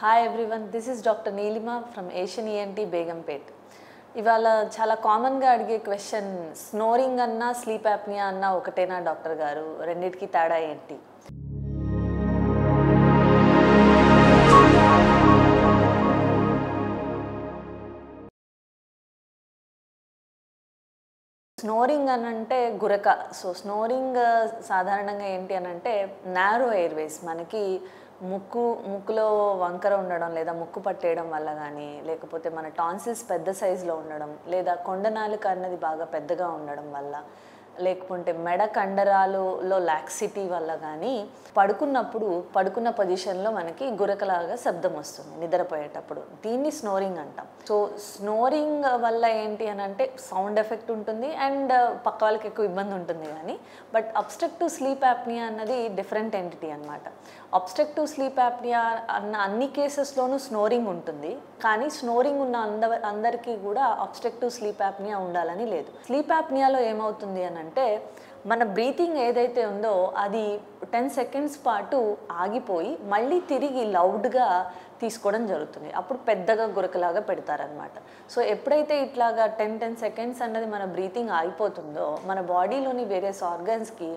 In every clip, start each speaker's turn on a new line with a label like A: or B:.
A: Hi everyone, this is Dr. Neelima from Asian ENT Begumpet. ఇవాళ చాలా కామన్గా అడిగే క్వశ్చన్, స్నోరింగ్ అన్నా స్లీప్ యాప్నియా అన్నా ఒకటేనా డాక్టర్ గారు, రెండింటికి తేడా ఏంటి? స్నోరింగ్ అని అంటే గురక. సో స్నోరింగ్ సాధారణంగా ఏంటి అని అంటే నారో ఎయిర్వేస్, మనకి ముక్కులో వంకర ఉండడం లేదా ముక్కు పట్టేయడం వల్ల కానీ, లేకపోతే మన టాన్సిల్స్ పెద్ద సైజులో ఉండడం, లేదా కొండనాలుక అన్నది బాగా పెద్దగా ఉండడం వల్ల, లేకపోతే మెడ కండరాలలో లాక్సిటీ వల్ల కానీ పడుకున్న పొజిషన్లో మనకి గురకలాగా శబ్దం వస్తుంది నిద్రపోయేటప్పుడు. దీన్ని స్నోరింగ్ అంటాం. సో స్నోరింగ్ వల్ల ఏంటి అని అంటే సౌండ్ ఎఫెక్ట్ ఉంటుంది అండ్ పక్క వాళ్ళకి ఎక్కువ ఇబ్బంది ఉంటుంది కానీ, బట్ అబ్స్ట్రక్టివ్ స్లీప్ యాప్నియా అన్నది డిఫరెంట్ ఎంటిటీ అనమాట. అబ్స్ట్రక్టివ్ స్లీప్ యాప్నియా అన్న అన్ని కేసెస్లోనూ స్నోరింగ్ ఉంటుంది, కానీ స్నోరింగ్ ఉన్న అందరికీ కూడా అబ్స్ట్రక్టివ్ స్లీప్ యాప్నియా ఉండాలని లేదు. స్లీప్ యాప్నియాలో ఏమవుతుంది అని అంటే మన బ్రీతింగ్ ఏదైతే ఉందో అది 10 సెకండ్స్ పాటు ఆగిపోయి మళ్ళీ తిరిగి లౌడ్గా తీసుకోవడం జరుగుతుంది. అప్పుడు పెద్దగా గురకలాగా పెడతారనమాట. సో ఎప్పుడైతే ఇట్లాగా 10 సెకండ్స్ అన్నది మన బ్రీతింగ్ ఆగిపోతుందో మన బాడీలోని వేరియస్ ఆర్గన్స్కి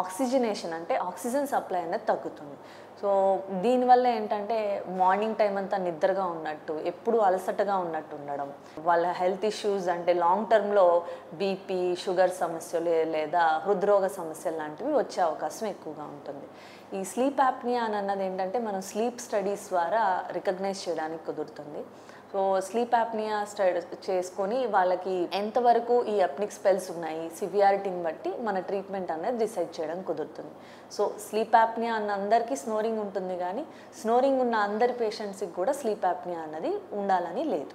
A: ఆక్సిజనేషన్ అంటే ఆక్సిజన్ సప్లై అనేది తగ్గుతుంది. సో దీనివల్ల ఏంటంటే మార్నింగ్ టైం అంతా నిద్రగా ఉన్నట్టు, ఎప్పుడు అలసటగా ఉన్నట్టు ఉండడం, వాళ్ళ హెల్త్ ఇష్యూస్ అంటే లాంగ్ టర్మ్లో బీపీ, షుగర్ సమస్యలు లేదా హృద్రోగ సమస్యలు లాంటివి వచ్చే అవకాశం ఎక్కువగా ఉంటుంది. ఈ స్లీప్ యాప్నియా అన్నది ఏంటంటే మనం స్లీప్ స్టడీస్ ద్వారా రికగ్నైజ్ చేయడానికి కుదురుతుంది. సో స్లీప్ యాప్నియా చేసుకొని వాళ్ళకి ఎంతవరకు ఈ అప్నిక్ స్పెల్స్ ఉన్నాయి, సివియారిటీని బట్టి మన ట్రీట్మెంట్ అనేది డిసైడ్ చేయడం కుదురుతుంది. సో స్లీప్ యాప్నియా అన్న అందరికీ స్నోరింగ్ ఉంటుంది, కానీ స్నోరింగ్ ఉన్న అందరి పేషెంట్స్కి కూడా స్లీప్ యాప్నియా అన్నది ఉండాలని లేదు.